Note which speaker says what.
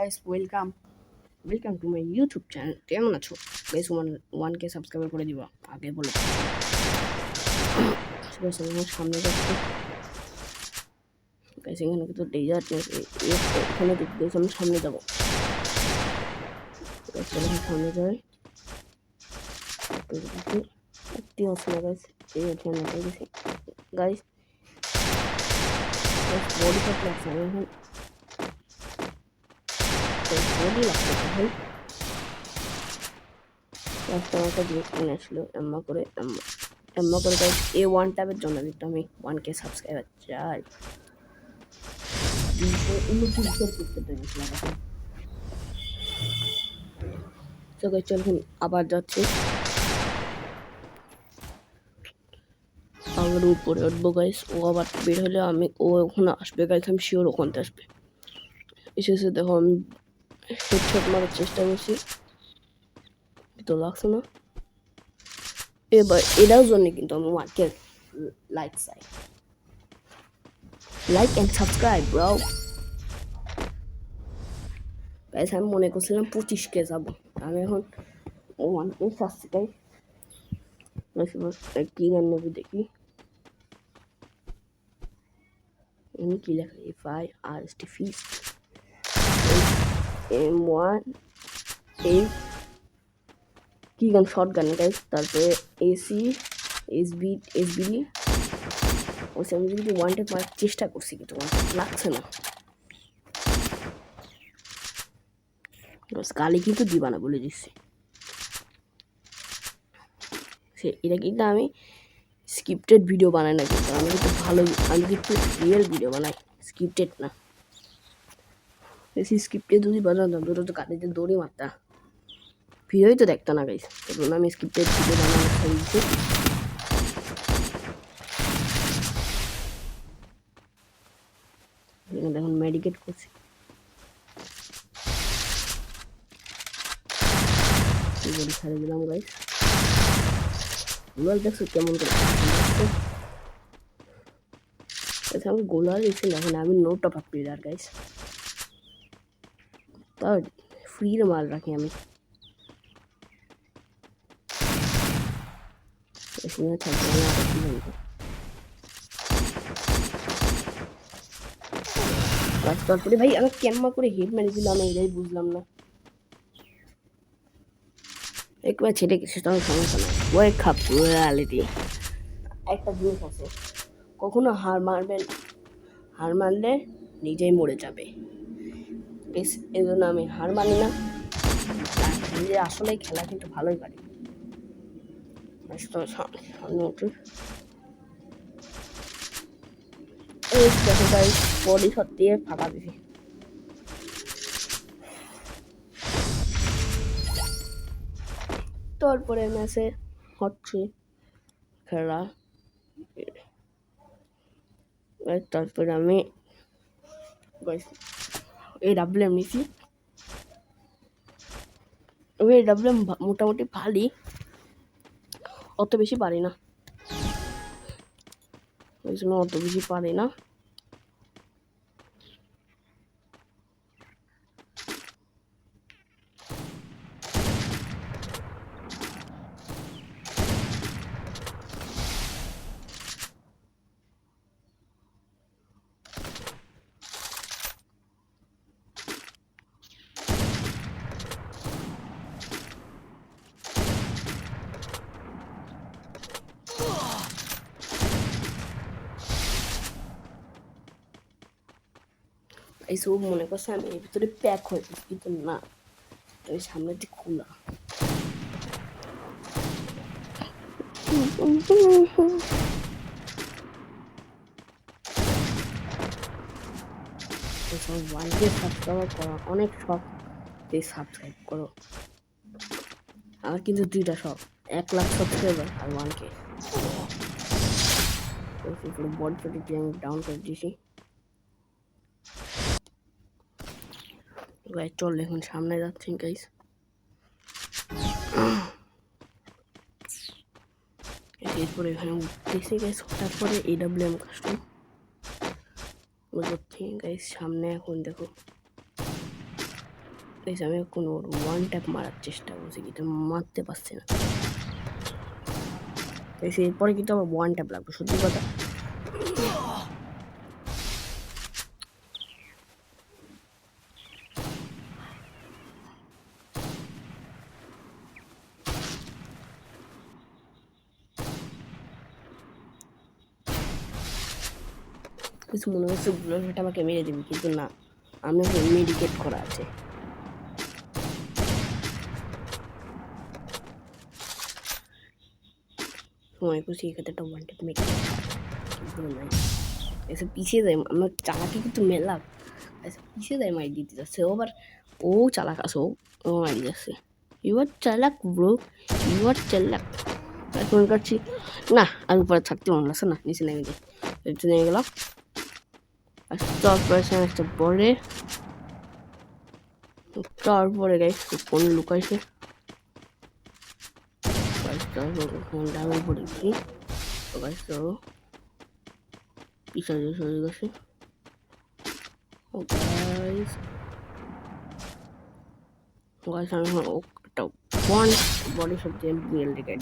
Speaker 1: guys, welcome to my YouTube channel. কেমন আছো guys? 1K subscriber করে দিবা আগে বলে guys আমার সামনে যাচ্ছে guys এখানে কিন্তু ডেজার্ট এখানে guys আমি সামনে যাব guys সামনে যাই একটি আছে না guys এই এখানে গেছি guys বডি শট লাগছে এখন বডি লাগছে ভাই রাস্তাটা দিয়ে কিনে আসলো এম্মা করে গাইস এই ওয়ান ট্যাবের জন্য কিন্তু আমি 1K সাবস্ক্রাইবার চাই 229 করতে পেরেছিলাম তো গাইস চলুন আবার যাচ্ছি আবার উপরে উঠবো গাইস ও আবার বের হলে ও ওখানে আসবে গাইস আমি শিওর ওখানে আসবে এসে দেখো আমি হেডশট মারার চেষ্টা করছি তো লাগছে না এবার এটার জন্য কিন্তু আমি 1K লাইক চাই like and subscribe bro guys আমি মনে করছিলাম 25K যাবো আমি এখন 1K সাবস্ক্রাইব কি গান নেবে দেখি আমি কি লেখা FIRST ফিস্ট M1 এই কি গান শর্ট গান গাইস তারপরে AC SBD ওই আমি যদি ওয়ান ট্যাপ মারার চেষ্টা করছি কিন্তু লাগছে না কালি কিন্তু দিবা না বলে দিচ্ছি এটা কিন্তু আমি স্ক্রিপ্টেড ভিডিও বানাই না কিন্তু আমি কিন্তু রিয়েল ভিডিও বানাই স্ক্রিপ্টেড না বেশি স্ক্রিপ্টেড যদি বানাতাম দুটো তো কালিতে দৌড়ি মারতা ভিডিওই তো দেখতো না গাইস তখন আমি স্ক্রিপ্টেড ভিডিও বানানো চাইছি দেখুন মেডিকেট করছি ছাড়ে দিলাম গাইস গোলাল দেখছো কেমন করে আমি গোলাল এসে এখন আমি no top up player guys তার ফ্রির মাল রাখি আমি তারপরে ভাই আমি কেমন করে হেড মেরেছিলাম এটাই বুঝলাম না একবার ছেড়ে গেছে তখন সমস্যা নাই ওয়েক আপ টু রিয়ালিটি একটা জিনিস আছে কখনো হার মানলে নিজেই মরে যাবে এই জন্য আমি হার মানি না নিজে আসলে খেলা কিন্তু ভালোই পারি সামনে উঠে এই দেখো ভাই বডি শট দিয়ে ফাঁকা দিছি তারপরে ম্যাচে হচ্ছে খেলা তারপরে আমি AWM নিছি AWM মোটামুটি ভালোই অত বেশি পারি না ওই জন্য অত বেশি পারি না এইসব মনে করছে আমি এর ভিতরে প্যাক হয়ে গেছি কিন্তু না আমি সামনে দিয়ে খোলা ওয়ানকে সাবস্ক্রাইব করা অনেক শখ সাবস্ক্রাইব করো আমার কিন্তু দুইটা শখ 1 লাখ সাবস্ক্রাইবার আর 1K বডি ফটোটি আমি ডাউন করে দিয়েছি গাইস চল এখন সামনে যাচ্ছি গাইস এরপরে এখানে উঠতেছি গাইস তারপরে AWM কাস্টম বুঝছি গাইস সামনে এখন দেখো গাইস আমি কোনো ওয়ান ট্যাপ মারার চেষ্টা করছি কিন্তু মারতে পারছি না। গাইস এরপরে কিন্তু আমার ওয়ান ট্যাপ লাগবে সত্যি কথা। কিছু মনে হচ্ছে বুলেট আমাকে মেরে দিবি কিন্তু না, আমি মেডিকেট করা আছে। সময় খুশি এখানে একটা ওয়ান ট্যাপ মেডিকেট কিন্তু নাই। এসে পিছিয়ে যায়, আমার চালাকি কিন্তু মেলা এসে পিছিয়ে যায়, মারি দিতে যাচ্ছে আবার। ও চালাক আছে, ও মারি যাচ্ছে। ইউ আর চালাক ব্রো, ইউ আর চালাক। এখন কাটছি না, আর উপরে থাকতে মনে লাগছে না, নিচে নেমে যাই। একটু নেমে গেলাম। একটা পরে তারপরে গাইস কোন লুকাইছে, ডাবল পড়েছি তো গাইস। তো পিছনে সরে গেছে ও গাইস। গাইস আমি একটা ওয়ান বডি শট দিয়ে বিএল টিকেট